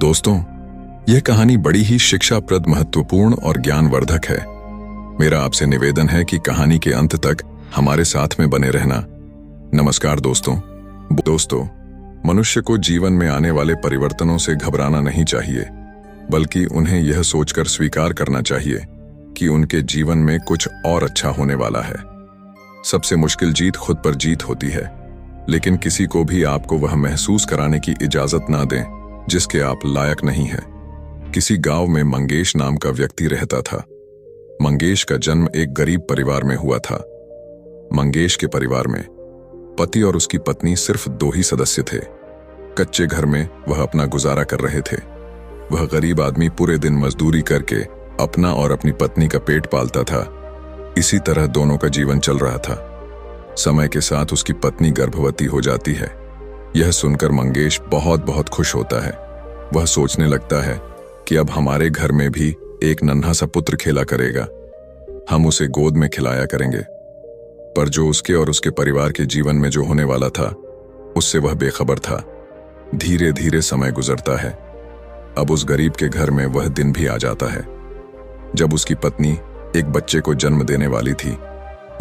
दोस्तों, यह कहानी बड़ी ही शिक्षाप्रद, महत्वपूर्ण और ज्ञानवर्धक है। मेरा आपसे निवेदन है कि कहानी के अंत तक हमारे साथ में बने रहना। नमस्कार दोस्तों, मनुष्य को जीवन में आने वाले परिवर्तनों से घबराना नहीं चाहिए, बल्कि उन्हें यह सोचकर स्वीकार करना चाहिए कि उनके जीवन में कुछ और अच्छा होने वाला है। सबसे मुश्किल जीत खुद पर जीत होती है, लेकिन किसी को भी आपको वह महसूस कराने की इजाजत ना दें जिसके आप लायक नहीं हैं। किसी गांव में मंगेश नाम का व्यक्ति रहता था। मंगेश का जन्म एक गरीब परिवार में हुआ था। मंगेश के परिवार में पति और उसकी पत्नी सिर्फ 2 ही सदस्य थे। कच्चे घर में वह अपना गुजारा कर रहे थे। वह गरीब आदमी पूरे दिन मजदूरी करके अपना और अपनी पत्नी का पेट पालता था। इसी तरह दोनों का जीवन चल रहा था। समय के साथ उसकी पत्नी गर्भवती हो जाती है। यह सुनकर मंगेश बहुत खुश होता है। वह सोचने लगता है कि अब हमारे घर में भी एक नन्हा सा पुत्र खेला करेगा। हम उसे गोद में खिलाया करेंगे। पर जो उसके और उसके परिवार के जीवन में जो होने वाला था, उससे वह बेखबर था। धीरे धीरे समय गुजरता है। अब उस गरीब के घर में वह दिन भी आ जाता है जब उसकी पत्नी एक बच्चे को जन्म देने वाली थी।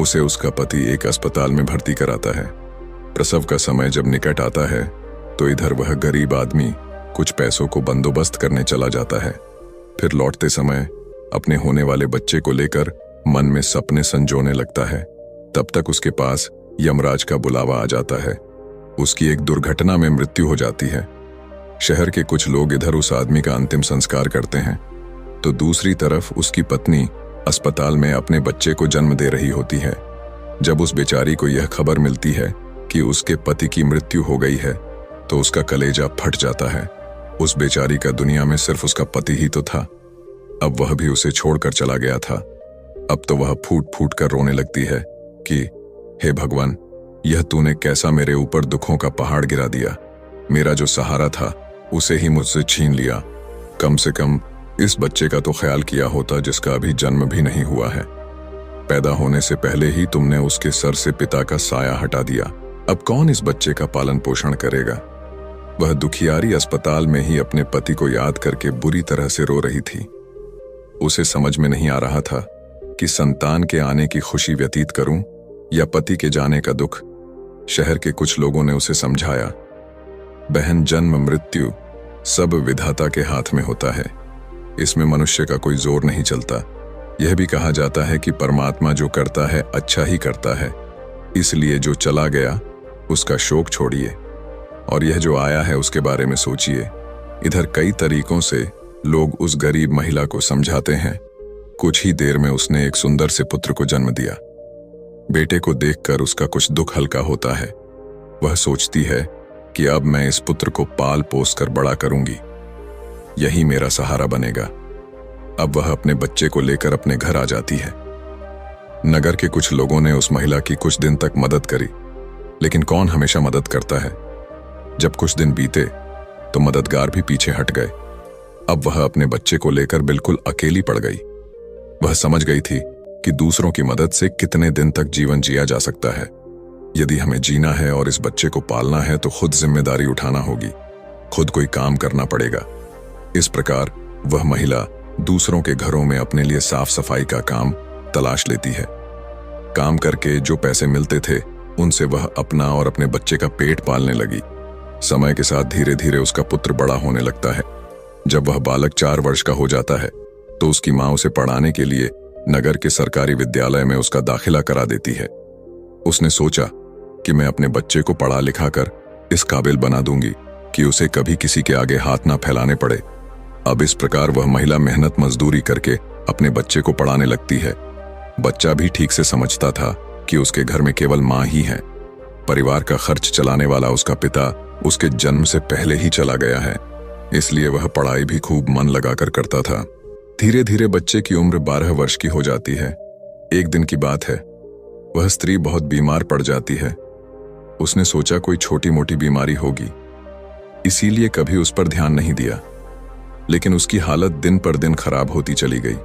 उसे उसका पति एक अस्पताल में भर्ती कराता है। प्रसव का समय जब निकट आता है तो इधर वह गरीब आदमी कुछ पैसों को बंदोबस्त करने चला जाता है। फिर लौटते समय अपने होने वाले बच्चे को लेकर मन में सपने संजोने लगता है। तब तक उसके पास यमराज का बुलावा आ जाता है। उसकी एक दुर्घटना में मृत्यु हो जाती है। शहर के कुछ लोग इधर उस आदमी का अंतिम संस्कार करते हैं, तो दूसरी तरफ उसकी पत्नी अस्पताल में अपने बच्चे को जन्म दे रही होती है। जब उस बेचारी को यह खबर मिलती है कि उसके पति की मृत्यु हो गई है, तो उसका कलेजा फट जाता है। उस बेचारी का दुनिया में सिर्फ उसका पति ही तो था। अब वह भी उसे छोड़कर चला गया था। अब तो वह फूट फूट कर रोने लगती है कि हे भगवान, यह तूने कैसा मेरे ऊपर दुखों का पहाड़ गिरा दिया। मेरा जो सहारा था उसे ही मुझसे छीन लिया। कम से कम इस बच्चे का तो ख्याल किया होता जिसका अभी जन्म भी नहीं हुआ है। पैदा होने से पहले ही तुमने उसके सर से पिता का साया हटा दिया। अब कौन इस बच्चे का पालन पोषण करेगा। वह दुखियारी अस्पताल में ही अपने पति को याद करके बुरी तरह से रो रही थी। उसे समझ में नहीं आ रहा था कि संतान के आने की खुशी व्यतीत करूं या पति के जाने का दुख। शहर के कुछ लोगों ने उसे समझाया, बहन, जन्म मृत्यु सब विधाता के हाथ में होता है। इसमें मनुष्य का कोई जोर नहीं चलता। यह भी कहा जाता है कि परमात्मा जो करता है अच्छा ही करता है, इसलिए जो चला गया उसका शोक छोड़िए और यह जो आया है उसके बारे में सोचिए। इधर कई तरीकों से लोग उस गरीब महिला को समझाते हैं। कुछ ही देर में उसने एक सुंदर से पुत्र को जन्म दिया। बेटे को देखकर उसका कुछ दुख हल्का होता है। वह सोचती है कि अब मैं इस पुत्र को पाल पोस कर बड़ा करूंगी, यही मेरा सहारा बनेगा। अब वह अपने बच्चे को लेकर अपने घर आ जाती है। नगर के कुछ लोगों ने उस महिला की कुछ दिन तक मदद करी, लेकिन कौन हमेशा मदद करता है। जब कुछ दिन बीते तो मददगार भी पीछे हट गए। अब वह अपने बच्चे को लेकर बिल्कुल अकेली पड़ गई। वह समझ गई थी कि दूसरों की मदद से कितने दिन तक जीवन जिया जा सकता है। यदि हमें जीना है और इस बच्चे को पालना है तो खुद जिम्मेदारी उठाना होगी, खुद कोई काम करना पड़ेगा। इस प्रकार वह महिला दूसरों के घरों में अपने लिए साफ सफाई का काम तलाश लेती है। काम करके जो पैसे मिलते थे उनसे वह अपना और अपने बच्चे का पेट पालने लगी। समय के साथ धीरे धीरे उसका पुत्र बड़ा होने लगता है। जब वह बालक 4 वर्ष का हो जाता है तो उसकी माँ उसे पढ़ाने के लिए नगर के सरकारी विद्यालय में उसका दाखिला करा देती है। उसने सोचा कि मैं अपने बच्चे को पढ़ा लिखा कर इस काबिल बना दूंगी कि उसे कभी किसी के आगे हाथ ना फैलाने पड़े। अब इस प्रकार वह महिला मेहनत मजदूरी करके अपने बच्चे को पढ़ाने लगती है। बच्चा भी ठीक से समझता था कि उसके घर में केवल माँ ही है। परिवार का खर्च चलाने वाला उसका पिता उसके जन्म से पहले ही चला गया है, इसलिए वह पढ़ाई भी खूब मन लगाकर करता था। धीरे धीरे बच्चे की उम्र 12 वर्ष की हो जाती है। एक दिन की बात है, वह स्त्री बहुत बीमार पड़ जाती है। उसने सोचा कोई छोटी मोटी बीमारी होगी, इसीलिए कभी उस पर ध्यान नहीं दिया, लेकिन उसकी हालत दिन पर दिन खराब होती चली गई।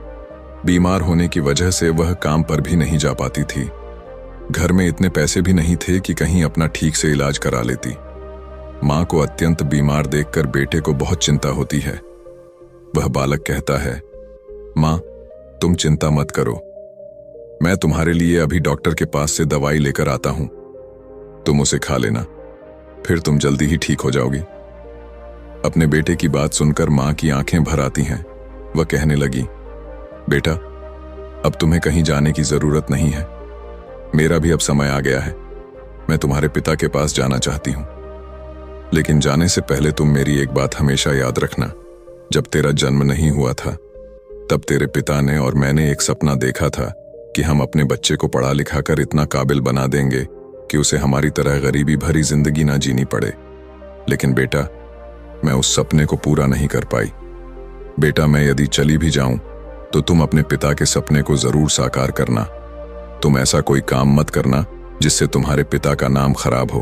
बीमार होने की वजह से वह काम पर भी नहीं जा पाती थी। घर में इतने पैसे भी नहीं थे कि कहीं अपना ठीक से इलाज करा लेती। मां को अत्यंत बीमार देखकर बेटे को बहुत चिंता होती है। वह बालक कहता है, मां, तुम चिंता मत करो, मैं तुम्हारे लिए अभी डॉक्टर के पास से दवाई लेकर आता हूं, तुम उसे खा लेना, फिर तुम जल्दी ही ठीक हो जाओगी। अपने बेटे की बात सुनकर मां की आंखें भर आती हैं। वह कहने लगी, बेटा, अब तुम्हें कहीं जाने की जरूरत नहीं है, मेरा भी अब समय आ गया है, मैं तुम्हारे पिता के पास जाना चाहती हूं। लेकिन जाने से पहले तुम मेरी एक बात हमेशा याद रखना, जब तेरा जन्म नहीं हुआ था तब तेरे पिता ने और मैंने एक सपना देखा था कि हम अपने बच्चे को पढ़ा लिखा कर इतना काबिल बना देंगे कि उसे हमारी तरह गरीबी भरी जिंदगी ना जीनी पड़े। लेकिन बेटा, मैं उस सपने को पूरा नहीं कर पाई। बेटा, मैं यदि चली भी जाऊं तो तुम अपने पिता के सपने को जरूर साकार करना। तुम ऐसा कोई काम मत करना जिससे तुम्हारे पिता का नाम खराब हो।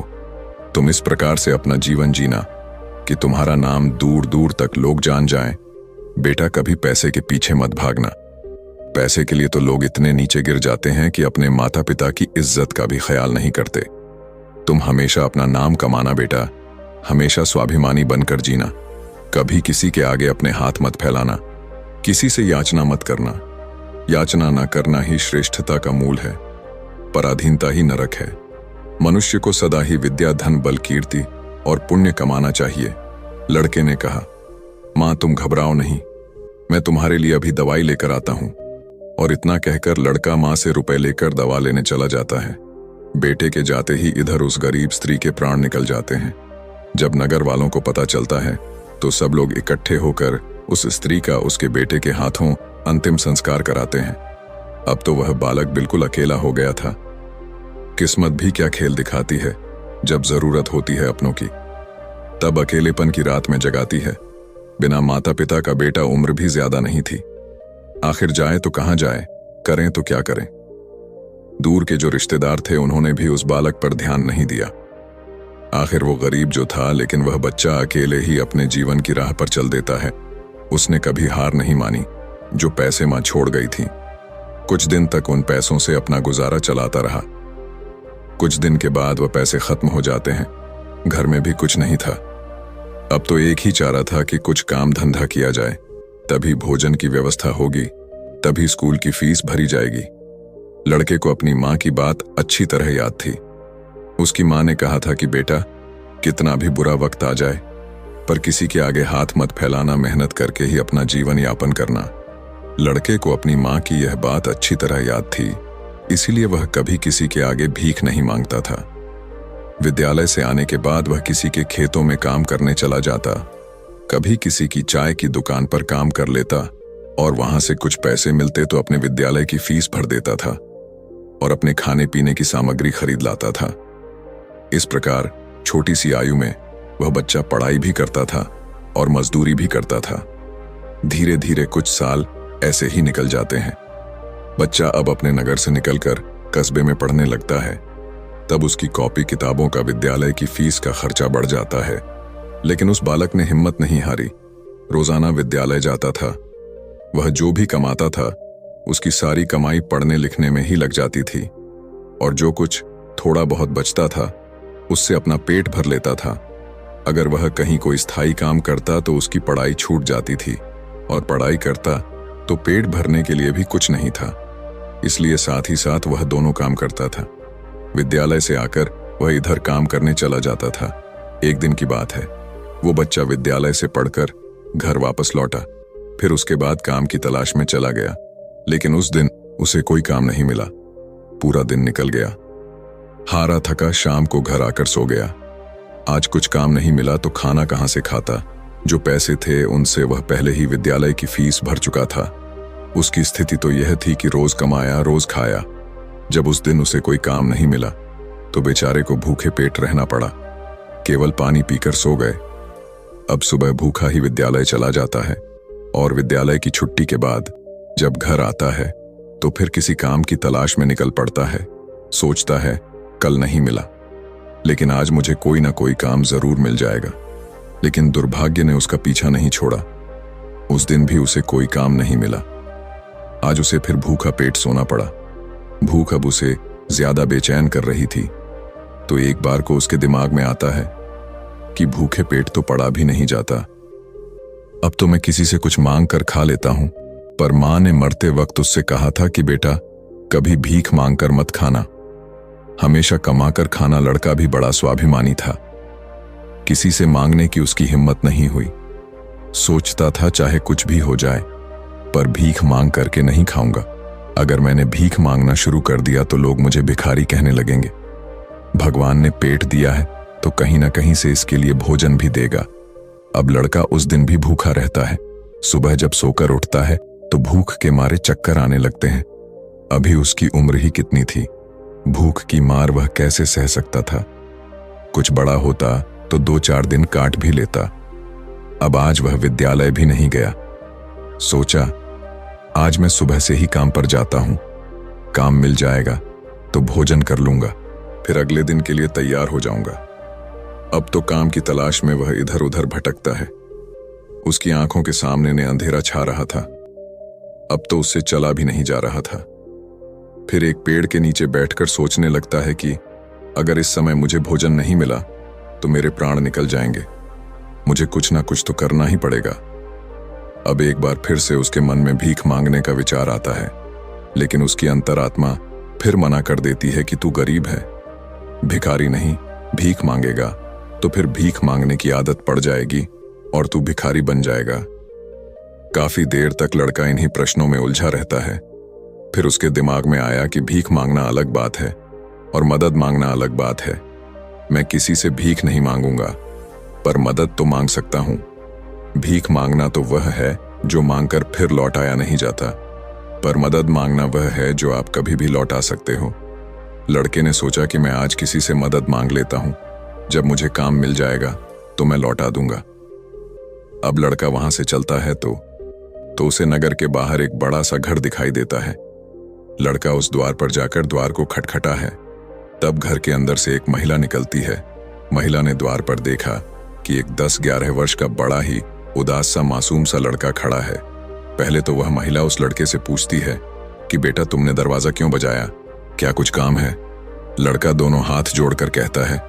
तुम इस प्रकार से अपना जीवन जीना कि तुम्हारा नाम दूर दूर तक लोग जान जाएं। बेटा, कभी पैसे के पीछे मत भागना। पैसे के लिए तो लोग इतने नीचे गिर जाते हैं कि अपने माता पिता की इज्जत का भी ख्याल नहीं करते। तुम हमेशा अपना नाम कमाना बेटा, हमेशा स्वाभिमानी बनकर जीना। कभी किसी के आगे अपने हाथ मत फैलाना, किसी से याचना मत करना। याचना न करना ही श्रेष्ठता का मूल है, पराधीनता ही नरक है। मनुष्य को सदा ही विद्या, धन, बल, कीर्ति और पुण्य कमाना चाहिए। लड़के ने कहा, मां, तुम घबराओ नहीं, मैं तुम्हारे लिए अभी दवाई लेकर आता हूं। और इतना कहकर लड़का मां से रुपए लेकर दवा लेने चला जाता है। बेटे के जाते ही इधर उस गरीब स्त्री के प्राण निकल जाते हैं। जब नगर वालों को पता चलता है तो सब लोग इकट्ठे होकर उस स्त्री का उसके बेटे के हाथों अंतिम संस्कार कराते हैं। अब तो वह बालक बिल्कुल अकेला हो गया था। किस्मत भी क्या खेल दिखाती है, जब जरूरत होती है अपनों की तब अकेलेपन की रात में जगाती है। बिना माता पिता का बेटा उम्र भी ज्यादा नहीं थी। आखिर जाए तो कहां जाए, करें तो क्या करें। दूर के जो रिश्तेदार थे उन्होंने भी उस बालक पर ध्यान नहीं दिया। आखिर वो गरीब जो था, लेकिन वह बच्चा अकेले ही अपने जीवन की राह पर चल देता है। उसने कभी हार नहीं मानी जो पैसे मां छोड़ गई थी। कुछ दिन तक उन पैसों से अपना गुजारा चलाता रहा। कुछ दिन के बाद वह पैसे खत्म हो जाते हैं। घर में भी कुछ नहीं था। अब तो एक ही चारा था कि कुछ काम धंधा किया जाए, तभी भोजन की व्यवस्था होगी, तभी स्कूल की फीस भरी जाएगी। लड़के को अपनी मां की बात अच्छी तरह याद थी। उसकी मां ने कहा था कि बेटा, कितना भी बुरा वक्त आ जाए पर किसी के आगे हाथ मत फैलाना, मेहनत करके ही अपना जीवन यापन करना। लड़के को अपनी मां की यह बात अच्छी तरह याद थी, इसीलिए वह कभी किसी के आगे भीख नहीं मांगता था। विद्यालय से आने के बाद वह किसी के खेतों में काम करने चला जाता, कभी किसी की चाय की दुकान पर काम कर लेता और वहां से कुछ पैसे मिलते तो अपने विद्यालय की फीस भर देता था और अपने खाने पीने की सामग्री खरीद लाता था। इस प्रकार छोटी सी आयु में वह बच्चा पढ़ाई भी करता था और मजदूरी भी करता था। धीरे धीरे कुछ साल ऐसे ही निकल जाते हैं। बच्चा अब अपने नगर से निकलकर कस्बे में पढ़ने लगता है। तब उसकी कॉपी किताबों का, विद्यालय की फीस का खर्चा बढ़ जाता है। लेकिन उस बालक ने हिम्मत नहीं हारी। रोजाना विद्यालय जाता था। वह जो भी कमाता था उसकी सारी कमाई पढ़ने लिखने में ही लग जाती थी और जो कुछ थोड़ा बहुत बचता था उससे अपना पेट भर लेता था। अगर वह कहीं कोई स्थायी काम करता तो उसकी पढ़ाई छूट जाती थी और पढ़ाई करता तो पेट भरने के लिए भी कुछ नहीं था। इसलिए साथ ही साथ वह दोनों काम करता था। विद्यालय से आकर वह इधर काम करने चला जाता था। एक दिन की बात है, वो बच्चा विद्यालय से पढ़कर घर वापस लौटा। फिर उसके बाद काम की तलाश में चला गया, लेकिन उस दिन उसे कोई काम नहीं मिला। पूरा दिन निकल गया। हारा थका शाम को घर आकर सो गया। आज कुछ काम नहीं मिला तो खाना कहां से खाता। जो पैसे थे उनसे वह पहले ही विद्यालय की फीस भर चुका था। उसकी स्थिति तो यह थी कि रोज कमाया रोज खाया। जब उस दिन उसे कोई काम नहीं मिला तो बेचारे को भूखे पेट रहना पड़ा। केवल पानी पीकर सो गए। अब सुबह भूखा ही विद्यालय चला जाता है और विद्यालय की छुट्टी के बाद जब घर आता है तो फिर किसी काम की तलाश में निकल पड़ता है। सोचता है कल नहीं मिला, लेकिन आज मुझे कोई ना कोई काम जरूर मिल जाएगा। लेकिन दुर्भाग्य ने उसका पीछा नहीं छोड़ा। उस दिन भी उसे कोई काम नहीं मिला। आज उसे फिर भूखा पेट सोना पड़ा। भूख अब उसे ज्यादा बेचैन कर रही थी। तो एक बार को उसके दिमाग में आता है कि भूखे पेट तो पड़ा भी नहीं जाता। अब तो मैं किसी से कुछ मांग कर खा लेता हूं, पर मां ने मरते वक्त उससे कहा था कि बेटा कभी भीख मांग कर मत खाना। हमेशा कमा कर खाना। लड़का भी बड़ा स्वाभिमानी था, किसी से मांगने की उसकी हिम्मत नहीं हुई। सोचता था चाहे कुछ भी हो जाए, पर भीख मांग करके नहीं खाऊंगा। अगर मैंने भीख मांगना शुरू कर दिया तो लोग मुझे भिखारी कहने लगेंगे। भगवान ने पेट दिया है तो कहीं ना कहीं से इसके लिए भोजन भी देगा। अब लड़का उस दिन भी भूखा रहता है। सुबह जब सोकर उठता है तो भूख के मारे चक्कर आने लगते हैं। अभी उसकी उम्र ही कितनी थी, भूख की मार वह कैसे सह सकता था। कुछ बड़ा होता तो 2-4 दिन काट भी लेता। अब आज वह विद्यालय भी नहीं गया। सोचा आज मैं सुबह से ही काम पर जाता हूं, काम मिल जाएगा तो भोजन कर लूंगा, फिर अगले दिन के लिए तैयार हो जाऊंगा। अब तो काम की तलाश में वह इधर उधर भटकता है। उसकी आंखों के सामने ने अंधेरा छा रहा था। अब तो उससे चला भी नहीं जा रहा था। फिर एक पेड़ के नीचे बैठकर सोचने लगता है कि अगर इस समय मुझे भोजन नहीं मिला तो मेरे प्राण निकल जाएंगे। मुझे कुछ ना कुछ तो करना ही पड़ेगा। अब एक बार फिर से उसके मन में भीख मांगने का विचार आता है, लेकिन उसकी अंतरात्मा फिर मना कर देती है कि तू गरीब है, भिखारी नहीं। भीख मांगेगा तो फिर भीख मांगने की आदत पड़ जाएगी और तू भिखारी बन जाएगा। काफी देर तक लड़का इन्हीं प्रश्नों में उलझा रहता है। फिर उसके दिमाग में आया कि भीख मांगना अलग बात है और मदद मांगना अलग बात है। मैं किसी से भीख नहीं मांगूंगा, पर मदद तो मांग सकता हूं। भीख मांगना तो वह है जो मांगकर फिर लौटाया नहीं जाता, पर मदद मांगना वह है जो आप कभी भी लौटा सकते हो। लड़के ने सोचा कि मैं आज किसी से मदद मांग लेता हूं, जब मुझे काम मिल जाएगा तो मैं लौटा दूंगा। अब लड़का वहां से चलता है तो उसे नगर के बाहर एक बड़ा सा घर दिखाई देता है। लड़का उस द्वार पर जाकर द्वार को खटखटा है। तब घर के अंदर से एक महिला निकलती है। महिला ने द्वार पर देखा कि एक 10-11 वर्ष का बड़ा ही उदास सा मासूम सा लड़का खड़ा है। पहले तो वह महिला उस लड़के से पूछती है कि बेटा तुमने दरवाजा क्यों बजाया, क्या कुछ काम है? लड़का दोनों हाथ जोड़कर कहता है,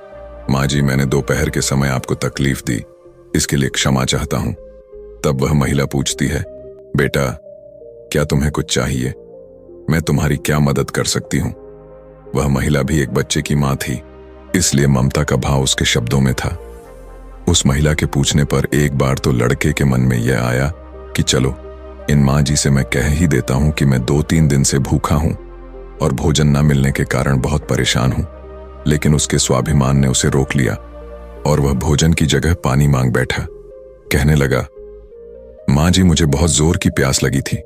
माँ जी मैंने दोपहर के समय आपको तकलीफ दी, इसके लिए क्षमा चाहता हूं। तब वह महिला पूछती है, बेटा क्या तुम्हें कुछ चाहिए? मैं तुम्हारी क्या मदद कर सकती हूं? वह महिला भी एक बच्चे की मां थी, इसलिए ममता का भाव उसके शब्दों में था। उस महिला के पूछने पर एक बार तो लड़के के मन में यह आया कि चलो इन माँ जी से मैं कह ही देता हूं कि मैं 2-3 दिन से भूखा हूं और भोजन न मिलने के कारण बहुत परेशान हूं। लेकिन उसके स्वाभिमान ने उसे रोक लिया और वह भोजन की जगह पानी मांग बैठा। कहने लगा, माँ जी मुझे बहुत जोर की प्यास लगी थी,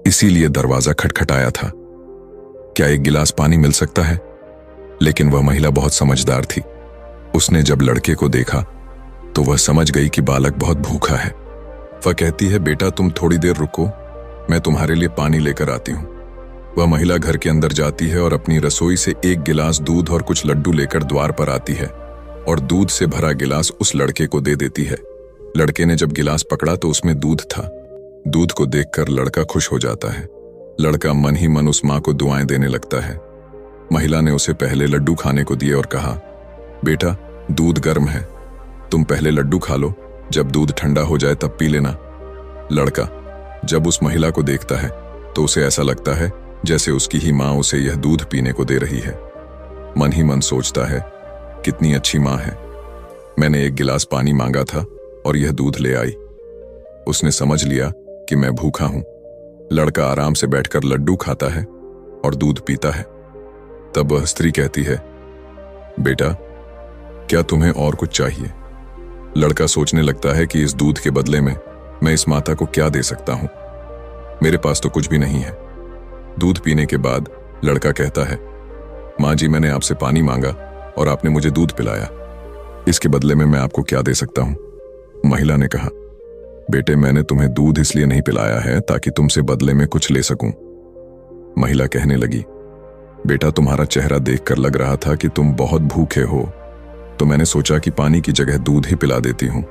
इसीलिए दरवाजा खटखटाया था। क्या एक गिलास पानी मिल सकता है? लेकिन वह महिला बहुत समझदार थी। उसने जब लड़के को देखा तो वह समझ गई कि बालक बहुत भूखा है। वह कहती है, बेटा तुम थोड़ी देर रुको, मैं तुम्हारे लिए पानी लेकर आती हूँ। वह महिला घर के अंदर जाती है और अपनी रसोई से एक गिलास दूध और कुछ लड्डू लेकर द्वार पर आती है और दूध से भरा गिलास उस लड़के को दे देती है। लड़के ने जब गिलास पकड़ा तो उसमें दूध था। दूध को देखकर लड़का खुश हो जाता है। लड़का मन ही मन उस माँ को दुआएं देने लगता है। महिला ने उसे पहले लड्डू खाने को दिए और कहा, बेटा दूध गर्म है, तुम पहले लड्डू खा लो, जब दूध ठंडा हो जाए तब पी लेना। लड़का जब उस महिला को देखता है तो उसे ऐसा लगता है जैसे उसकी ही माँ उसे यह दूध पीने को दे रही है। मन ही मन सोचता है, कितनी अच्छी माँ है, मैंने एक गिलास पानी मांगा था और यह दूध ले आई। उसने समझ लिया कि मैं भूखा हूं। लड़का आराम से बैठकर लड्डू खाता है और दूध पीता है। तब वह स्त्री कहती है, बेटा क्या तुम्हें और कुछ चाहिए? लड़का सोचने लगता है कि इस दूध के बदले में मैं इस माता को क्या दे सकता हूं। मेरे पास तो कुछ भी नहीं है। दूध पीने के बाद लड़का कहता है, माँ जी मैंने आपसे पानी मांगा और आपने मुझे दूध पिलाया, इसके बदले में मैं आपको क्या दे सकता हूं? महिला ने कहा, बेटे मैंने तुम्हें दूध इसलिए नहीं पिलाया है ताकि तुमसे बदले में कुछ ले सकूं। महिला कहने लगी, बेटा तुम्हारा चेहरा देखकर लग रहा था कि तुम बहुत भूखे हो, तो मैंने सोचा कि पानी की जगह दूध ही पिला देती हूं,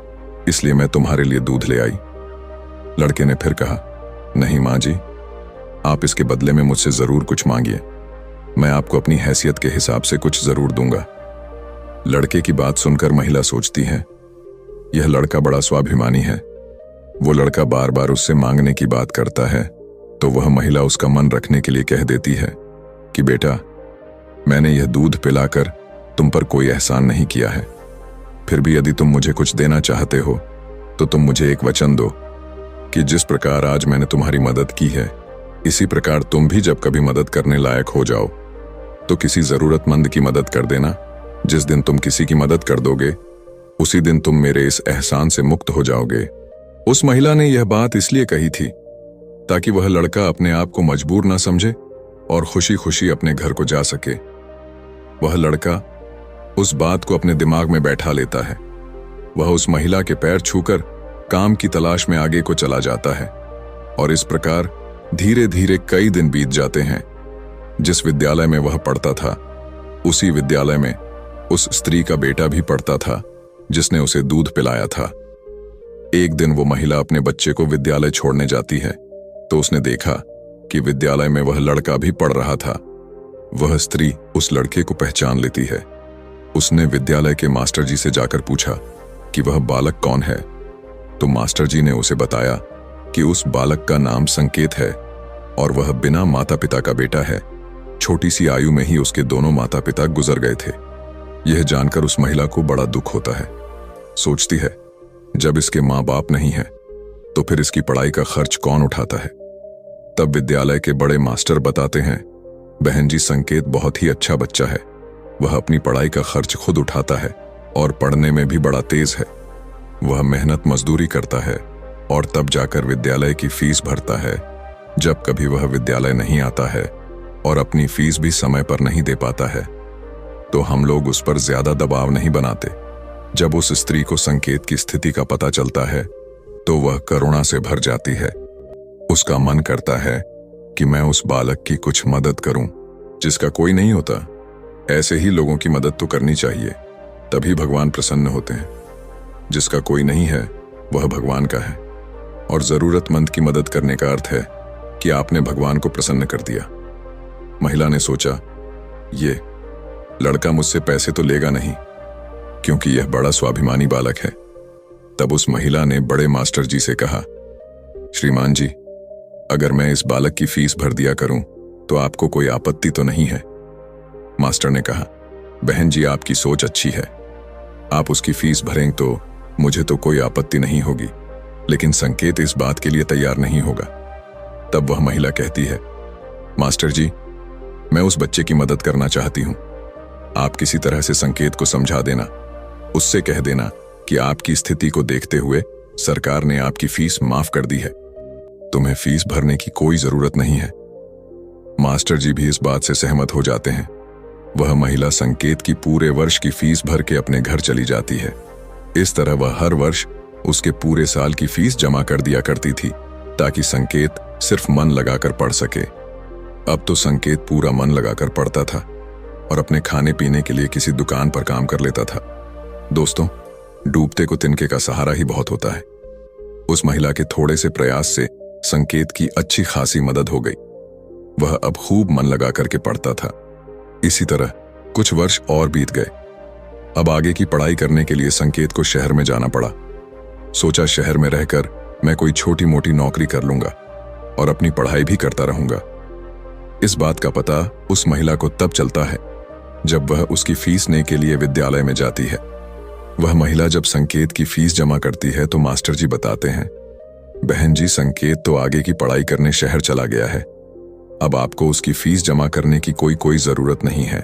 इसलिए मैं तुम्हारे लिए दूध ले आई। लड़के ने फिर कहा, नहीं माँ जी, आप इसके बदले में मुझसे जरूर कुछ मांगिए, मैं आपको अपनी हैसियत के हिसाब से कुछ जरूर दूंगा। लड़के की बात सुनकर महिला सोचती है, यह लड़का बड़ा स्वाभिमानी है। वो लड़का बार बार उससे मांगने की बात करता है तो वह महिला उसका मन रखने के लिए कह देती है कि बेटा, मैंने यह दूध पिलाकर तुम पर कोई एहसान नहीं किया है, फिर भी यदि तुम मुझे कुछ देना चाहते हो तो तुम मुझे एक वचन दो कि जिस प्रकार आज मैंने तुम्हारी मदद की है, इसी प्रकार तुम भी जब कभी मदद करने लायक हो जाओ तो किसी जरूरतमंद की मदद कर देना। जिस दिन तुम किसी की मदद कर दोगे उसी दिन तुम मेरे इस एहसान से मुक्त हो जाओगे। उस महिला ने यह बात इसलिए कही थी ताकि वह लड़का अपने आप को मजबूर न समझे और खुशी खुशी अपने घर को जा सके। वह लड़का उस बात को अपने दिमाग में बैठा लेता है। वह उस महिला के पैर छूकर काम की तलाश में आगे को चला जाता है और इस प्रकार धीरे धीरे कई दिन बीत जाते हैं। जिस विद्यालय में वह पढ़ता था उसी विद्यालय में उस स्त्री का बेटा भी पढ़ता था जिसने उसे दूध पिलाया था। एक दिन वो महिला अपने बच्चे को विद्यालय छोड़ने जाती है तो उसने देखा कि विद्यालय में वह लड़का भी पढ़ रहा था। वह स्त्री उस लड़के को पहचान लेती है। उसने विद्यालय के मास्टर जी से जाकर पूछा कि वह बालक कौन है, तो मास्टर जी ने उसे बताया कि उस बालक का नाम संकेत है और वह बिना माता पिता का बेटा है। छोटी सी आयु में ही उसके दोनों माता पिता गुजर गए थे। यह जानकर उस महिला को बड़ा दुख होता है। सोचती है, जब इसके माँ बाप नहीं है तो फिर इसकी पढ़ाई का खर्च कौन उठाता है। तब विद्यालय के बड़े मास्टर बताते हैं, बहन जी, संकेत बहुत ही अच्छा बच्चा है। वह अपनी पढ़ाई का खर्च खुद उठाता है और पढ़ने में भी बड़ा तेज है। वह मेहनत मजदूरी करता है और तब जाकर विद्यालय की फीस भरता है। जब कभी वह विद्यालय नहीं आता है और अपनी फीस भी समय पर नहीं दे पाता है तो हम लोग उस पर ज्यादा दबाव नहीं बनाते। जब उस स्त्री को संकेत की स्थिति का पता चलता है तो वह करुणा से भर जाती है। उसका मन करता है कि मैं उस बालक की कुछ मदद करूं जिसका कोई नहीं होता। ऐसे ही लोगों की मदद तो करनी चाहिए, तभी भगवान प्रसन्न होते हैं। जिसका कोई नहीं है वह भगवान का है और जरूरतमंद की मदद करने का अर्थ है कि आपने भगवान को प्रसन्न कर दिया। महिला ने सोचा, ये लड़का मुझसे पैसे तो लेगा नहीं क्योंकि यह बड़ा स्वाभिमानी बालक है। तब उस महिला ने बड़े मास्टर जी से कहा, श्रीमान जी, अगर मैं इस बालक की फीस भर दिया करूं तो आपको कोई आपत्ति तो नहीं है। मास्टर ने कहा, बहन जी, आपकी सोच अच्छी है, आप उसकी फीस भरें तो मुझे तो कोई आपत्ति नहीं होगी, लेकिन संकेत इस बात के लिए तैयार नहीं होगा। तब वह महिला कहती है, मास्टर जी, मैं उस बच्चे की मदद करना चाहती हूं। आप किसी तरह से संकेत को समझा देना, उससे कह देना कि आपकी स्थिति को देखते हुए सरकार ने आपकी फीस माफ कर दी है, तुम्हें फीस भरने की कोई जरूरत नहीं है। मास्टर जी भी इस बात से सहमत हो जाते हैं। वह महिला संकेत की पूरे वर्ष की फीस भर के अपने घर चली जाती है। इस तरह वह हर वर्ष उसके पूरे साल की फीस जमा कर दिया करती थी ताकि संकेत सिर्फ मन लगाकर पढ़ सके। अब तो संकेत पूरा मन लगाकर पढ़ता था और अपने खाने पीने के लिए किसी दुकान पर काम कर लेता था। दोस्तों, डूबते को तिनके का सहारा ही बहुत होता है। उस महिला के थोड़े से प्रयास से संकेत की अच्छी खासी मदद हो गई। वह अब खूब मन लगा करके पढ़ता था। इसी तरह कुछ वर्ष और बीत गए। अब आगे की पढ़ाई करने के लिए संकेत को शहर में जाना पड़ा। सोचा, शहर में रहकर मैं कोई छोटी मोटी नौकरी कर लूंगा और अपनी पढ़ाई भी करता रहूंगा। इस बात का पता उस महिला को तब चलता है जब वह उसकी फीस लेने के लिए विद्यालय में जाती है। वह महिला जब संकेत की फीस जमा करती है तो मास्टर जी बताते हैं, बहन जी, संकेत तो आगे की पढ़ाई करने शहर चला गया है, अब आपको उसकी फीस जमा करने की कोई जरूरत नहीं है।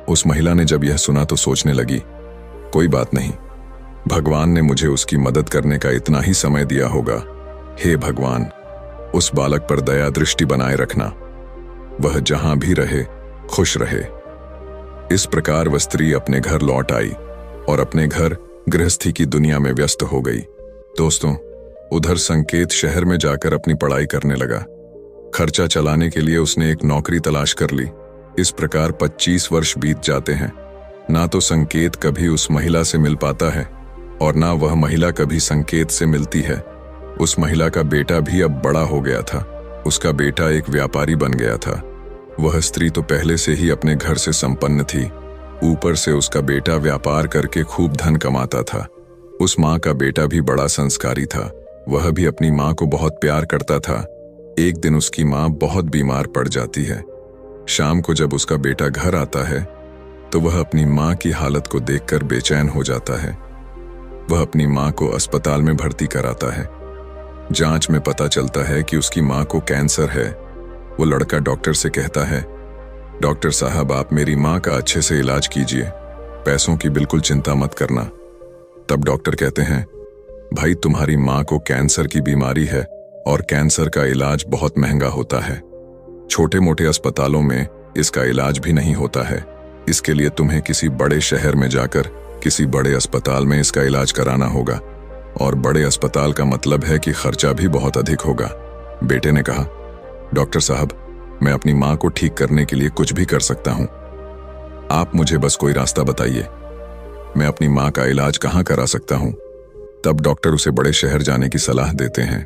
उस महिला ने जब यह सुना तो सोचने लगी, कोई बात नहीं, भगवान ने मुझे उसकी मदद करने का इतना ही समय दिया होगा। हे भगवान, उस बालक पर दया दृष्टि बनाए रखना, वह जहां भी रहे खुश रहे। इस प्रकार वह स्त्री अपने घर लौट आई और अपने घर गृहस्थी की दुनिया में व्यस्त हो गई। दोस्तों, उधर संकेत शहर में जाकर अपनी पढ़ाई करने लगा। खर्चा चलाने के लिए उसने एक नौकरी तलाश कर ली। इस प्रकार 25 वर्ष बीत जाते हैं। ना तो संकेत कभी उस महिला से मिल पाता है और ना वह महिला कभी संकेत से मिलती है। उस महिला का बेटा भी अब बड़ा हो गया था। उसका बेटा एक व्यापारी बन गया था। वह स्त्री तो पहले से ही अपने घर से संपन्न थी, ऊपर से उसका बेटा व्यापार करके खूब धन कमाता था। उस माँ का बेटा भी बड़ा संस्कारी था। वह भी अपनी माँ को बहुत प्यार करता था। एक दिन उसकी माँ बहुत बीमार पड़ जाती है। शाम को जब उसका बेटा घर आता है तो वह अपनी माँ की हालत को देखकर बेचैन हो जाता है। वह अपनी माँ को अस्पताल में भर्ती कराता है। जांच में पता चलता है कि उसकी माँ को कैंसर है। वो लड़का डॉक्टर से कहता है, डॉक्टर साहब, आप मेरी माँ का अच्छे से इलाज कीजिए, पैसों की बिल्कुल चिंता मत करना। तब डॉक्टर कहते हैं, भाई, तुम्हारी माँ को कैंसर की बीमारी है और कैंसर का इलाज बहुत महंगा होता है। छोटे मोटे अस्पतालों में इसका इलाज भी नहीं होता है। इसके लिए तुम्हें किसी बड़े शहर में जाकर किसी बड़े अस्पताल में इसका इलाज कराना होगा, और बड़े अस्पताल का मतलब है कि खर्चा भी बहुत अधिक होगा। बेटे ने कहा, डॉक्टर साहब, मैं अपनी माँ को ठीक करने के लिए कुछ भी कर सकता हूँ। आप मुझे बस कोई रास्ता बताइए। मैं अपनी माँ का इलाज कहाँ करा सकता हूँ? तब डॉक्टर उसे बड़े शहर जाने की सलाह देते हैं।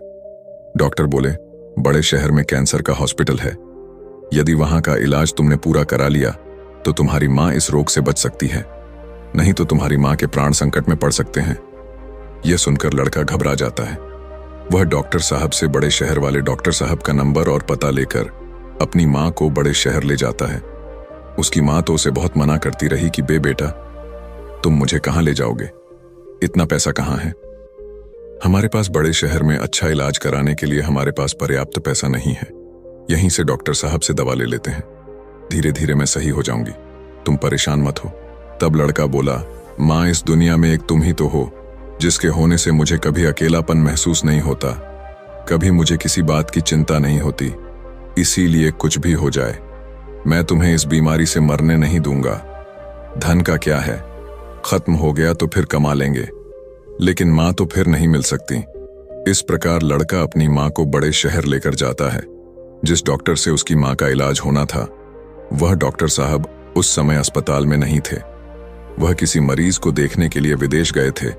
डॉक्टर बोले, बड़े शहर में कैंसर का हॉस्पिटल है। यदि वहां का इलाज तुमने पूरा करा लिया तो तुम्हारी माँ इस रोग से बच सकती है, नहीं तो तुम्हारी माँ के प्राण संकट में पड़ सकते हैं। यह सुनकर लड़का घबरा जाता है। वह डॉक्टर साहब से बड़े शहर वाले डॉक्टर साहब का नंबर और पता लेकर अपनी माँ को बड़े शहर ले जाता है। उसकी माँ तो उसे बहुत मना करती रही कि बेटा, तुम मुझे कहाँ ले जाओगे? इतना पैसा कहाँ है? हमारे पास बड़े शहर में अच्छा इलाज कराने के लिए हमारे पास पर्याप्त पैसा नहीं है। यहीं से डॉक्टर साहब से दवा ले लेते हैं। धीरे धीरे मैं सही हो जाऊंगी, तुम परेशान मत हो। तब लड़का बोला, माँ, इस दुनिया में एक तुम ही तो हो जिसके होने से मुझे कभी अकेलापन महसूस नहीं होता, कभी मुझे किसी बात की चिंता नहीं होती। इसीलिए कुछ भी हो जाए, मैं तुम्हें इस बीमारी से मरने नहीं दूंगा। धन का क्या है, खत्म हो गया तो फिर कमा लेंगे, लेकिन माँ तो फिर नहीं मिल सकती। इस प्रकार लड़का अपनी माँ को बड़े शहर लेकर जाता है। जिस डॉक्टर से उसकी माँ का इलाज होना था, वह डॉक्टर साहब उस समय अस्पताल में नहीं थे। वह किसी मरीज को देखने के लिए विदेश गए थे।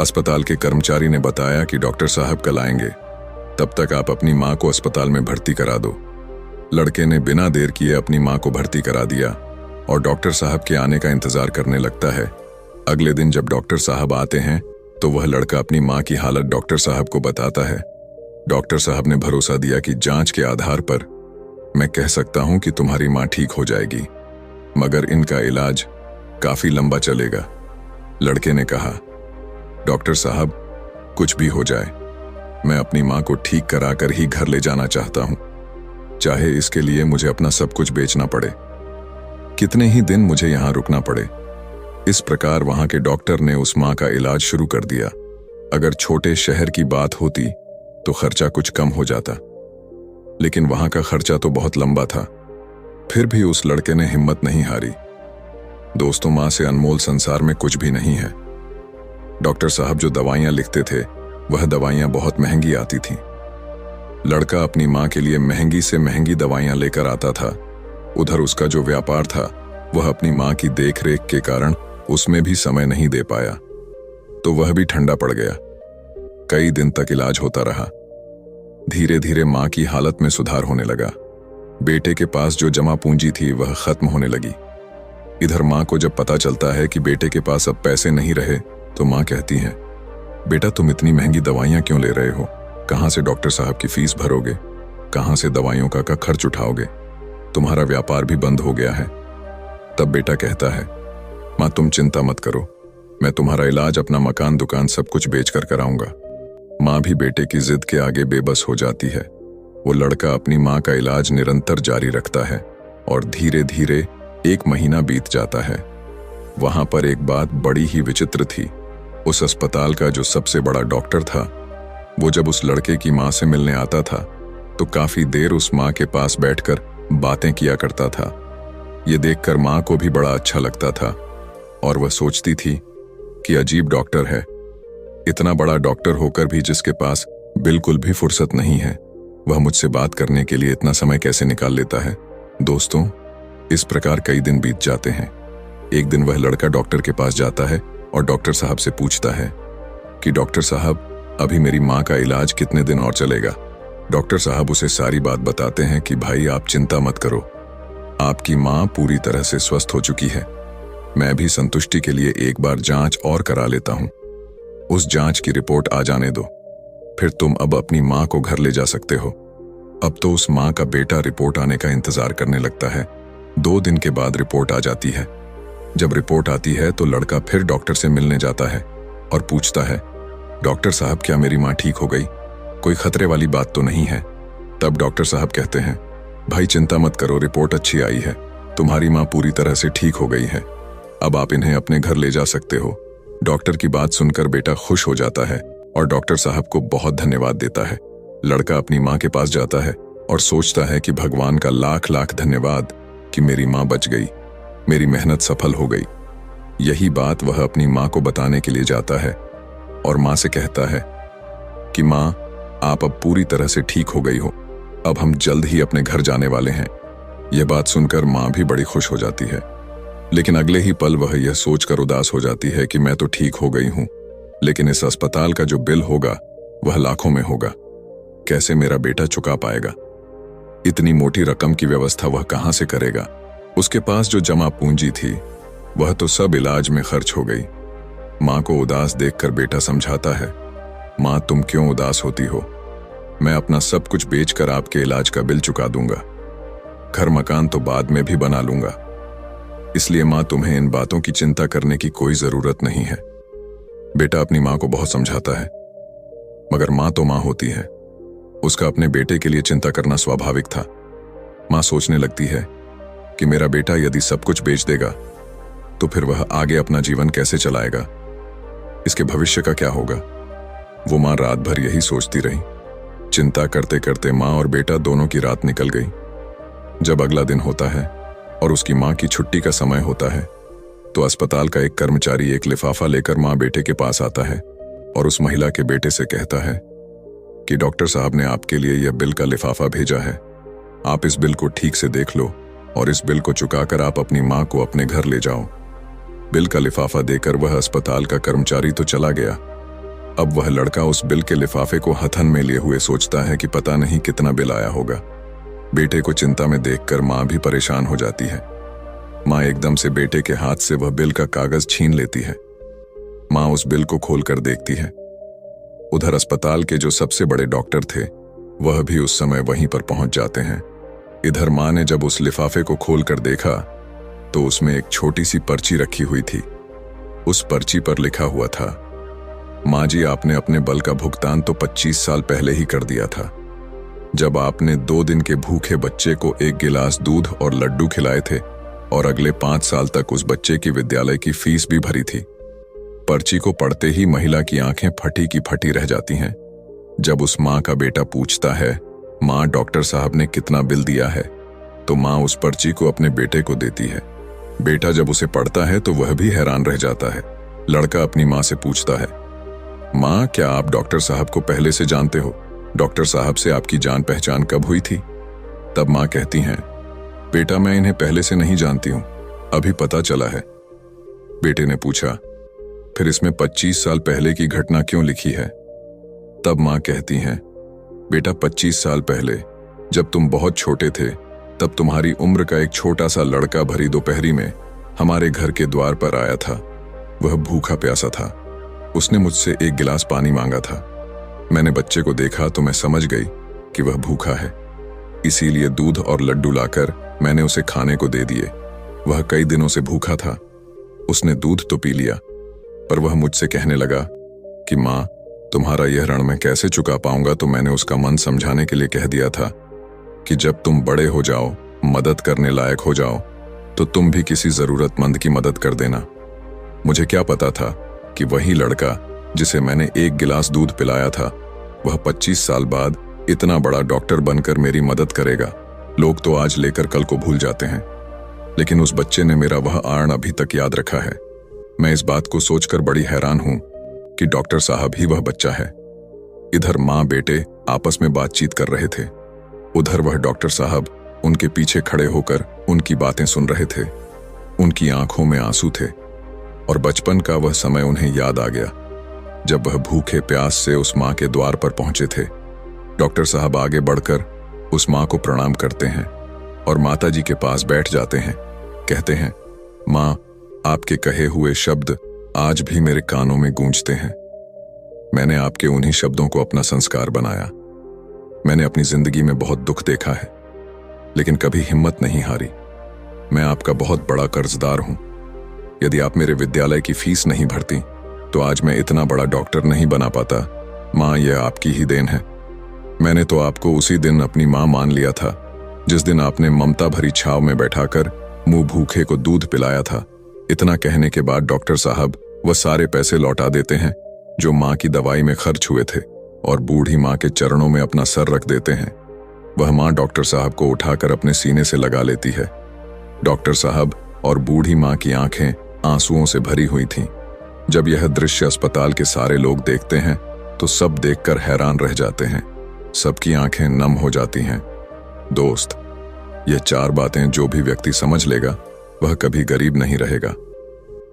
अस्पताल के कर्मचारी ने बताया कि डॉक्टर साहब कल आएंगे, तब तक आप अपनी माँ को अस्पताल में भर्ती करा दो। लड़के ने बिना देर किए अपनी माँ को भर्ती करा दिया और डॉक्टर साहब के आने का इंतजार करने लगता है। अगले दिन जब डॉक्टर साहब आते हैं तो वह लड़का अपनी माँ की हालत डॉक्टर साहब को बताता है। डॉक्टर साहब ने भरोसा दिया कि जांच के आधार पर मैं कह सकता हूं कि तुम्हारी माँ ठीक हो जाएगी, मगर इनका इलाज काफी लंबा चलेगा। लड़के ने कहा, डॉक्टर साहब, कुछ भी हो जाए, मैं अपनी माँ को ठीक कराकर ही घर ले जाना चाहता हूं, चाहे इसके लिए मुझे अपना सब कुछ बेचना पड़े, कितने ही दिन मुझे यहां रुकना पड़े। इस प्रकार वहां के डॉक्टर ने उस माँ का इलाज शुरू कर दिया। अगर छोटे शहर की बात होती तो खर्चा कुछ कम हो जाता, लेकिन वहां का खर्चा तो बहुत लंबा था। फिर भी उस लड़के ने हिम्मत नहीं हारी। दोस्तों, माँ से अनमोल संसार में कुछ भी नहीं है। डॉक्टर साहब जो दवाइयां लिखते थे, वह दवाइयां बहुत महंगी आती थीं। लड़का अपनी माँ के लिए महंगी से महंगी दवाइयां लेकर आता था। उधर उसका जो व्यापार था, वह अपनी माँ की देखरेख के कारण उसमें भी समय नहीं दे पाया, तो वह भी ठंडा पड़ गया। कई दिन तक इलाज होता रहा। धीरे धीरे माँ की हालत में सुधार होने लगा। बेटे के पास जो जमा पूंजी थी वह खत्म होने लगी। इधर माँ को जब पता चलता है कि बेटे के पास अब पैसे नहीं रहे, तो माँ कहती है, बेटा, तुम इतनी महंगी दवाइयां क्यों ले रहे हो? कहाँ से डॉक्टर साहब की फीस भरोगे? कहाँ से दवाइयों का खर्च उठाओगे? तुम्हारा व्यापार भी बंद हो गया है। तब बेटा कहता है, माँ, तुम चिंता मत करो, मैं तुम्हारा इलाज अपना मकान दुकान सब कुछ बेचकर कराऊंगा। माँ भी बेटे की जिद के आगे बेबस हो जाती है। वो लड़का अपनी माँ का इलाज निरंतर जारी रखता है और धीरे धीरे 1 महीना बीत जाता है। वहां पर एक बात बड़ी ही विचित्र थी। उस अस्पताल का जो सबसे बड़ा डॉक्टर था, वो जब उस लड़के की माँ से मिलने आता था तो काफी देर उस माँ के पास बैठकर बातें किया करता था। ये देखकर माँ को भी बड़ा अच्छा लगता था और वह सोचती थी कि अजीब डॉक्टर है। इतना बड़ा डॉक्टर होकर भी जिसके पास बिल्कुल भी फुर्सत नहीं है, वह मुझसे बात करने के लिए इतना समय कैसे निकाल लेता है। दोस्तों, इस प्रकार कई दिन बीत जाते हैं। एक दिन वह लड़का डॉक्टर के पास जाता है और डॉक्टर साहब से पूछता है कि डॉक्टर साहब, अभी मेरी माँ का इलाज कितने दिन और चलेगा? डॉक्टर साहब उसे सारी बात बताते हैं कि भाई, आप चिंता मत करो, आपकी माँ पूरी तरह से स्वस्थ हो चुकी है। मैं भी संतुष्टि के लिए एक बार जांच और करा लेता हूँ। उस जांच की रिपोर्ट आ जाने दो, फिर तुम अब अपनी माँ को घर ले जा सकते हो। अब तो उस माँ का बेटा रिपोर्ट आने का इंतजार करने लगता है। 2 दिन के बाद रिपोर्ट आ जाती है। जब रिपोर्ट आती है तो लड़का फिर डॉक्टर से मिलने जाता है और पूछता है, डॉक्टर साहब क्या मेरी माँ ठीक हो गई? कोई खतरे वाली बात तो नहीं है? तब डॉक्टर साहब कहते हैं, भाई चिंता मत करो, रिपोर्ट अच्छी आई है, तुम्हारी माँ पूरी तरह से ठीक हो गई है, अब आप इन्हें अपने घर ले जा सकते हो। डॉक्टर की बात सुनकर बेटा खुश हो जाता है और डॉक्टर साहब को बहुत धन्यवाद देता है। लड़का अपनी माँ के पास जाता है और सोचता है कि भगवान का लाख लाख धन्यवाद कि मेरी माँ बच गई, मेरी मेहनत सफल हो गई। यही बात वह अपनी माँ को बताने के लिए जाता है और माँ से कहता है कि माँ, आप अब पूरी तरह से ठीक हो गई हो, अब हम जल्द ही अपने घर जाने वाले हैं। यह बात सुनकर माँ भी बड़ी खुश हो जाती है, लेकिन अगले ही पल वह यह सोचकर उदास हो जाती है कि मैं तो ठीक हो गई हूं, लेकिन इस अस्पताल का जो बिल होगा वह लाखों में होगा। कैसे मेरा बेटा चुका पाएगा? इतनी मोटी रकम की व्यवस्था वह कहां से करेगा? उसके पास जो जमा पूंजी थी वह तो सब इलाज में खर्च हो गई। माँ को उदास देखकर बेटा समझाता है, माँ तुम क्यों उदास होती हो? मैं अपना सब कुछ बेचकर आपके इलाज का बिल चुका दूंगा। घर मकान तो बाद में भी बना लूंगा, इसलिए माँ तुम्हें इन बातों की चिंता करने की कोई जरूरत नहीं है। बेटा अपनी माँ को बहुत समझाता है, मगर माँ तो माँ होती है, उसका अपने बेटे के लिए चिंता करना स्वाभाविक था। माँ सोचने लगती है कि मेरा बेटा यदि सब कुछ बेच देगा तो फिर वह आगे अपना जीवन कैसे चलाएगा, इसके भविष्य का क्या होगा। वो माँ रात भर यही सोचती रही। चिंता करते करते माँ और बेटा दोनों की रात निकल गई। जब अगला दिन होता है और उसकी माँ की छुट्टी का समय होता है तो अस्पताल का एक कर्मचारी एक लिफाफा लेकर माँ बेटे के पास आता है और उस महिला के बेटे से कहता है कि डॉक्टर साहब ने आपके लिए यह बिल का लिफाफा भेजा है, आप इस बिल को ठीक से देख लो और इस बिल को चुकाकर आप अपनी माँ को अपने घर ले जाओ। बिल का लिफाफा देकर वह अस्पताल का कर्मचारी तो चला गया। अब वह लड़का उस बिल के लिफाफे को हथन में लिए हुए सोचता है कि पता नहीं कितना बिल आया होगा। बेटे को चिंता में देखकर माँ भी परेशान हो जाती है। माँ एकदम से बेटे के हाथ से वह बिल का कागज छीन लेती है। माँ उस बिल को खोलकर देखती है। उधर अस्पताल के जो सबसे बड़े डॉक्टर थे वह भी उस समय वहीं पर पहुंच जाते हैं। इधर माँ ने जब उस लिफाफे को खोलकर देखा तो उसमें एक छोटी सी पर्ची रखी हुई थी। उस पर्ची पर लिखा हुआ था, माँ जी आपने अपने बल का भुगतान तो 25 साल पहले ही कर दिया था, जब आपने 2 दिन के भूखे बच्चे को 1 गिलास दूध और लड्डू खिलाए थे और अगले 5 साल तक उस बच्चे की विद्यालय की फीस भी भरी थी। पर्ची को पढ़ते ही महिला की आंखें फटी की फटी रह जाती हैं। जब उस माँ का बेटा पूछता है, माँ डॉक्टर साहब ने कितना बिल दिया है, तो माँ उस पर्ची को अपने बेटे को देती है। बेटा जब उसे पढ़ता है तो वह भी हैरान रह जाता है। लड़का अपनी माँ से पूछता है, माँ क्या आप डॉक्टर साहब को पहले से जानते हो? डॉक्टर साहब से आपकी जान पहचान कब हुई थी? तब माँ कहती हैं, बेटा मैं इन्हें पहले से नहीं जानती हूँ, अभी पता चला है। बेटे ने पूछा, फिर इसमें 25 साल पहले की घटना क्यों लिखी है? तब माँ कहती हैं, बेटा 25 साल पहले जब तुम बहुत छोटे थे तब तुम्हारी उम्र का एक छोटा सा लड़का भरी दोपहरी में हमारे घर के द्वार पर आया था। वह भूखा प्यासा था। उसने मुझसे 1 गिलास पानी मांगा था। मैंने बच्चे को देखा तो मैं समझ गई कि वह भूखा है, इसीलिए दूध और लड्डू लाकर मैंने उसे खाने को दे दिए। वह कई दिनों से भूखा था। उसने दूध तो पी लिया, पर वह मुझसे कहने लगा कि माँ तुम्हारा यह ऋण मैं कैसे चुका पाऊंगा, तो मैंने उसका मन समझाने के लिए कह दिया था कि जब तुम बड़े हो जाओ, मदद करने लायक हो जाओ, तो तुम भी किसी जरूरतमंद की मदद कर देना। मुझे क्या पता था कि वही लड़का जिसे मैंने 1 गिलास दूध पिलाया था वह 25 साल बाद इतना बड़ा डॉक्टर बनकर मेरी मदद करेगा। लोग तो आज लेकर कल को भूल जाते हैं, लेकिन उस बच्चे ने मेरा वह आर्ण अभी तक याद रखा है। मैं इस बात को सोचकर बड़ी हैरान हूं कि डॉक्टर साहब ही वह बच्चा है। इधर माँ बेटे आपस में बातचीत कर रहे थे, उधर वह डॉक्टर साहब उनके पीछे खड़े होकर उनकी बातें सुन रहे थे। उनकी आंखों में आंसू थे और बचपन का वह समय उन्हें याद आ गया जब वह भूखे प्यास से उस माँ के द्वार पर पहुंचे थे। डॉक्टर साहब आगे बढ़कर उस माँ को प्रणाम करते हैं और माता जी के पास बैठ जाते हैं। कहते हैं, माँ आपके कहे हुए शब्द आज भी मेरे कानों में गूंजते हैं। मैंने आपके उन्हीं शब्दों को अपना संस्कार बनाया। मैंने अपनी जिंदगी में बहुत दुख देखा है, लेकिन कभी हिम्मत नहीं हारी। मैं आपका बहुत बड़ा कर्जदार हूं। यदि आप मेरे विद्यालय की फीस नहीं भरती तो आज मैं इतना बड़ा डॉक्टर नहीं बना पाता। माँ, यह आपकी ही देन है। मैंने तो आपको उसी दिन अपनी माँ मान लिया था जिस दिन आपने ममता भरी छाव में बैठाकर मुंह भूखे को दूध पिलाया था। इतना कहने के बाद डॉक्टर साहब वह सारे पैसे लौटा देते हैं जो माँ की दवाई में खर्च हुए थे और बूढ़ी माँ के चरणों में अपना सर रख देते हैं। वह माँ डॉक्टर साहब को उठाकर अपने सीने से लगा लेती है। डॉक्टर साहब और बूढ़ी माँ की आंखें आंसुओं से भरी हुई थीं। जब यह दृश्य अस्पताल के सारे लोग देखते हैं तो सब देखकर हैरान रह जाते हैं। सबकी आंखें नम हो जाती हैं। दोस्त, ये 4 बातें जो भी व्यक्ति समझ लेगा वह कभी गरीब नहीं रहेगा।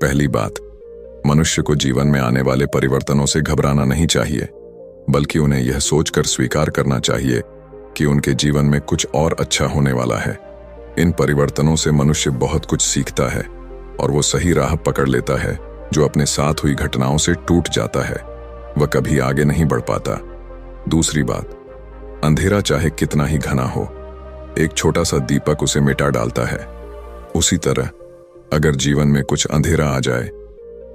पहली बात, मनुष्य को जीवन में आने वाले परिवर्तनों से घबराना नहीं चाहिए, बल्कि उन्हें यह सोचकर स्वीकार करना चाहिए कि उनके जीवन में कुछ और अच्छा होने वाला है। इन परिवर्तनों से मनुष्य बहुत कुछ सीखता है और वो सही राह पकड़ लेता है। जो अपने साथ हुई घटनाओं से टूट जाता है वह कभी आगे नहीं बढ़ पाता। दूसरी बात, अंधेरा चाहे कितना ही घना हो, एक छोटा सा दीपक उसे मिटा डालता है। उसी तरह अगर जीवन में कुछ अंधेरा आ जाए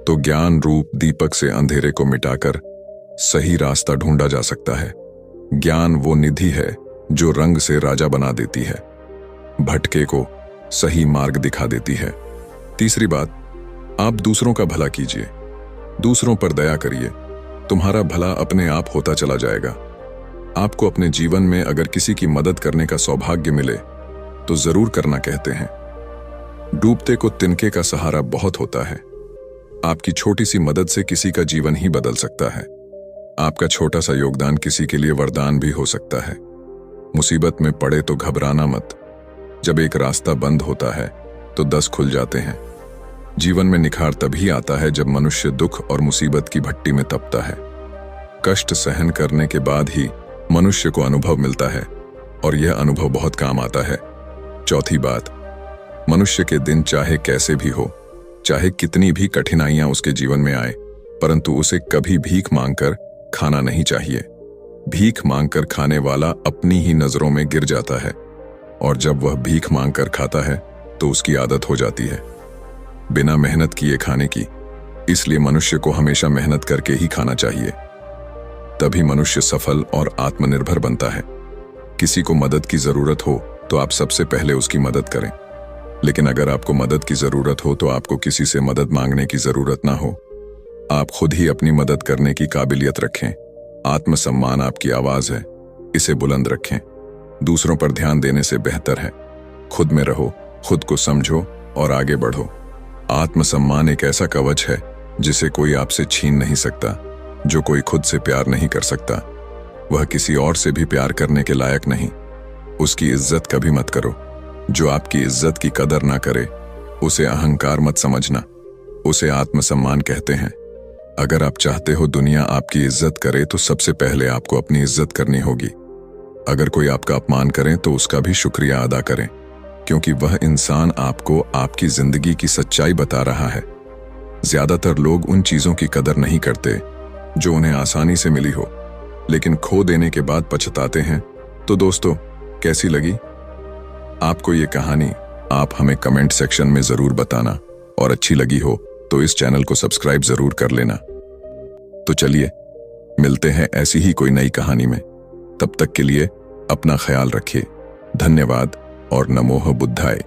तो ज्ञान रूप दीपक से अंधेरे को मिटाकर सही रास्ता ढूंढा जा सकता है। ज्ञान वो निधि है जो रंग से राजा बना देती है, भटके को सही मार्ग दिखा देती है। तीसरी बात, आप दूसरों का भला कीजिए, दूसरों पर दया करिए। तुम्हारा भला अपने आप होता चला जाएगा। आपको अपने जीवन में अगर किसी की मदद करने का सौभाग्य मिले तो जरूर करना कहते हैं। डूबते को तिनके का सहारा बहुत होता है। आपकी छोटी सी मदद से किसी का जीवन ही बदल सकता है। आपका छोटा सा योगदान किसी के लिए वरदान भी हो सकता है। मुसीबत में पड़े तो घबराना मत। जब एक रास्ता बंद होता है तो 10 खुल जाते हैं। जीवन में निखार तभी आता है जब मनुष्य दुख और मुसीबत की भट्टी में तपता है। कष्ट सहन करने के बाद ही मनुष्य को अनुभव मिलता है और यह अनुभव बहुत काम आता है। चौथी बात, मनुष्य के दिन चाहे कैसे भी हो, चाहे कितनी भी कठिनाइयां उसके जीवन में आए, परंतु उसे कभी भीख मांगकर खाना नहीं चाहिए। भीख मांगकर खाने वाला अपनी ही नजरों में गिर जाता है और जब वह भीख मांगकर खाता है तो उसकी आदत हो जाती है बिना मेहनत किए खाने की। इसलिए मनुष्य को हमेशा मेहनत करके ही खाना चाहिए, तभी मनुष्य सफल और आत्मनिर्भर बनता है। किसी को मदद की जरूरत हो तो आप सबसे पहले उसकी मदद करें, लेकिन अगर आपको मदद की जरूरत हो तो आपको किसी से मदद मांगने की जरूरत ना हो। आप खुद ही अपनी मदद करने की काबिलियत रखें। आत्मसम्मान आपकी आवाज है, इसे बुलंद रखें। दूसरों पर ध्यान देने से बेहतर है खुद में रहो, खुद को समझो और आगे बढ़ो। आत्मसम्मान एक ऐसा कवच है जिसे कोई आपसे छीन नहीं सकता। जो कोई खुद से प्यार नहीं कर सकता वह किसी और से भी प्यार करने के लायक नहीं। उसकी इज्जत कभी मत करो। जो आपकी इज्जत की कदर ना करे उसे अहंकार मत समझना, उसे आत्मसम्मान कहते हैं। अगर आप चाहते हो दुनिया आपकी इज्जत करे तो सबसे पहले आपको अपनी इज्जत करनी होगी। अगर कोई आपका अपमान करे तो उसका भी शुक्रिया अदा करें, क्योंकि वह इंसान आपको आपकी जिंदगी की सच्चाई बता रहा है। ज्यादातर लोग उन चीजों की कदर नहीं करते जो उन्हें आसानी से मिली हो, लेकिन खो देने के बाद पछताते हैं। तो दोस्तों, कैसी लगी आपको ये कहानी? आप हमें कमेंट सेक्शन में जरूर बताना, और अच्छी लगी हो तो इस चैनल को सब्सक्राइब जरूर कर लेना। तो चलिए मिलते हैं ऐसी ही कोई नई कहानी में। तब तक के लिए अपना ख्याल रखिए। धन्यवाद और नमोः बुद्धाय।